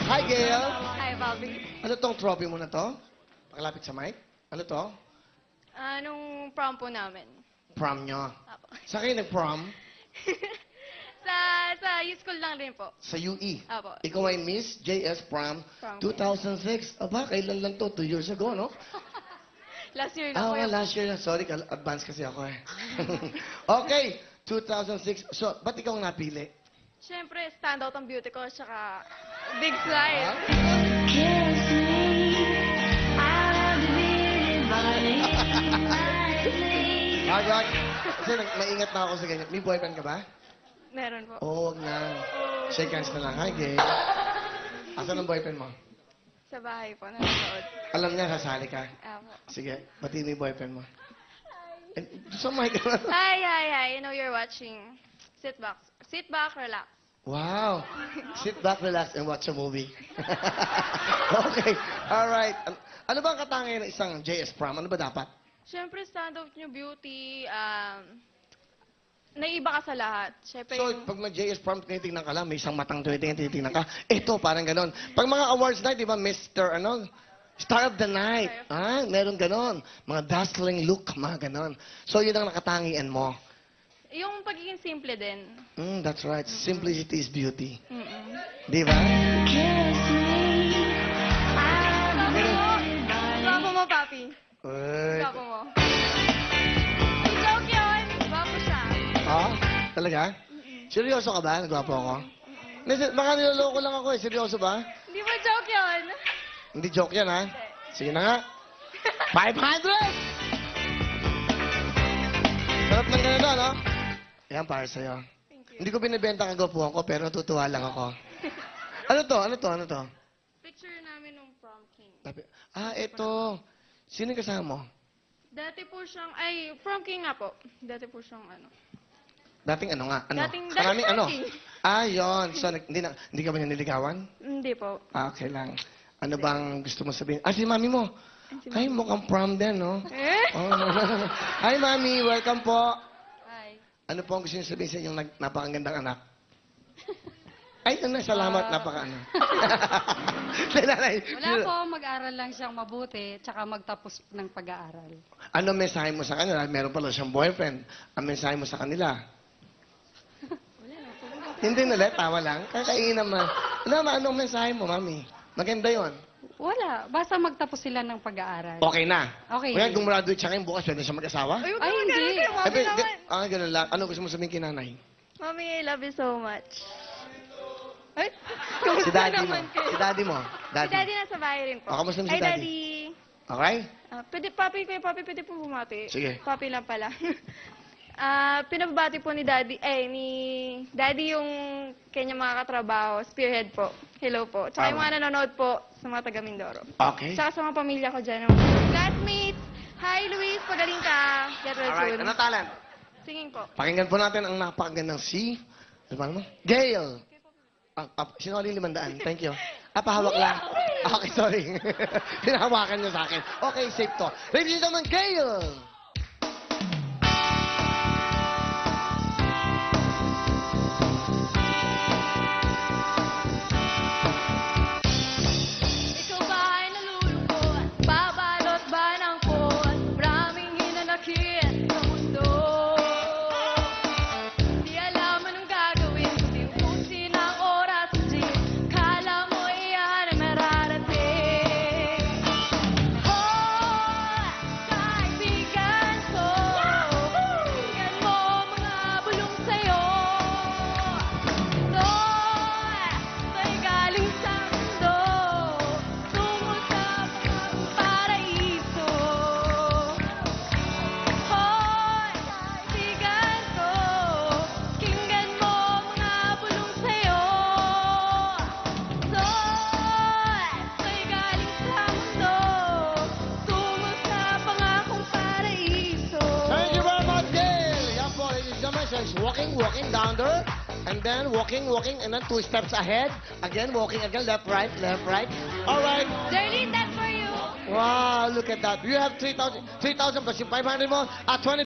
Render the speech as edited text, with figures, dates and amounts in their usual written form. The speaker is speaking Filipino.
Hi, Gail. Hi, Bobby. Ano tong trophy mo na to? Pakalapit sa mic. Ano to? Nung prom po namin. Prom nyo. Apo. Sa kayo nag-prom? sa youth school lang din po. Sa UE. Apo. Ikaw ay Miss JS Prom Prom. 2006. Aba, kailan lang to? 2 years ago, no? Last year lang po yun. Last year. Sorry, advance kasi ako eh. Okay, 2006. So, ba't ikaw ang napili? Siyempre, standout ang beauty ko, tsaka big smile. Alright. Kasi maingat na ako sa ganyan. May boyfriend ka ba? Meron po. Oo, wag na. Shake hands na lang. Hi, Gail. Asan ang boyfriend mo? Sa bahay po, nanonood. Alam niya, sasali ka. Apo. Sige, pati mo yung boyfriend mo. Sa mic ka na. Hi. I know you're watching. Sit back, relax. Wow. Sit back, relax, and watch a movie. Okay. Alright. Ano ba ang katangian ng isang JS Prom? Ano ba dapat? Siyempre, standout nyo beauty, naiiba ka sa lahat. Siyempre, So, pag mag-JS Prom, tinitingnan ka lang, may isang matang tinitingnan ka. Ito, parang ganon. Pag mga awards night, di ba, Mr. Star of the Night. Meron ganon. Mga dazzling look, mga ganon. So, yun ang nakatangian mo. yung pagiging simple din. That's right. Simplicity is beauty. Mm-mm. Di ba? Gwapo mo, papi. Uy. Gwapo mo. Joke yun. Gwapo siya. Talaga? Seryoso ka ba? Nagwapo ako? Baka niloloko lang ako eh. Seryoso ba? Hindi mo joke yun. Hindi joke yan, ha? Sige na nga. 500! Sarap ng ganito, no? Yan, para sa'yo. Thank you. Hindi ko binibenta kagwapuhan ko, pero natutuwa lang ako. Ano to? Picture namin nung prom king. Ito. Sino yung kasama mo? Dati po siyang, prom king nga po. Dati po siyang Dating ano nga? Ano? Dating Maraming ano? prom king. Yun. So, hindi ka ba niya niligawan? Hindi po. Okay lang. Ano bang gusto mo sabihin? Si mami mo. Ay, mukhang prom din, no? Oh. Hi, mami. Welcome po. Hi. Ano po ang gusto niyo sabihin sa inyong napakagandang anak? Ay, salamat. Napaka-ano. Wala po, mag-aral lang siyang mabuti, tsaka magtapos ng pag-aaral. Ano mensahe mo sa kanila? Meron pala siyang boyfriend. Ang mensahe mo sa kanila? Hindi na, tawa lang. Kakainin naman. Anong mensahe mo, mami? Maganda yon. Wala, basta magtapos sila ng pag-aaral. Okay na. Okay. Kaya kung graduate siya ngayon, bukas pwede siya mag-asawa? Ay, Ay, hindi. Mami naman. Ganun lang. Ano gusto mo sabihin kay nanay? Mami, I love you so much. Ay, Si kamusta daddy mo. naman kayo? Si daddy mo. Si daddy nasa bahay rin po. Kamusta mo si Ay, daddy? Okay? Papi pwede po bumati. Sige. Papi lang pala. Pinababati po ni daddy, ni daddy yung kanya mga katrabaho, spearhead po. Hello po. Tsaka yung mga nanonood po sa mga taga Mindoro. Okay. Tsaka sa mga pamilya ko dyan, mga classmates. Hi, Luis. Pagaling ka. Get well Alright. soon. Ano talent? Singing po. Pakinggan po natin ang napakagandang si... Ano ba naman? Gail! Sinoli 500. Thank you. Pahawak lang. Okay, sorry. Pinahawakan niyo sa akin. Okay, safe to. Ladies and gentlemen, Gail! Ikaw ba ay nalulungkot? Babalot ba ng pot? Maraming hinanakit sa mundo. Di alam anong gagawin, kundi ubusin ang oras. Di kala mo iyan ang mararating. Hoy, kaibigan ko, tingnan mo mga bulong sa'yo. To'y galing sa mundo, tungo sa paraiso. Hoy, kaibigan ko, kinggan mo mga bulong sa'yo. To'y galing sa mundo, tungo sa pangakong paraiso. Thank you very much, Gail! Yan po, ladies and gentlemen. So, it's walking down there. And then walking, and then 2 steps ahead. Again, walking again, left, right. All right. Darlene, that's for you. Wow, look at that. You have 3,000 plus yung 500 mo at 20,000.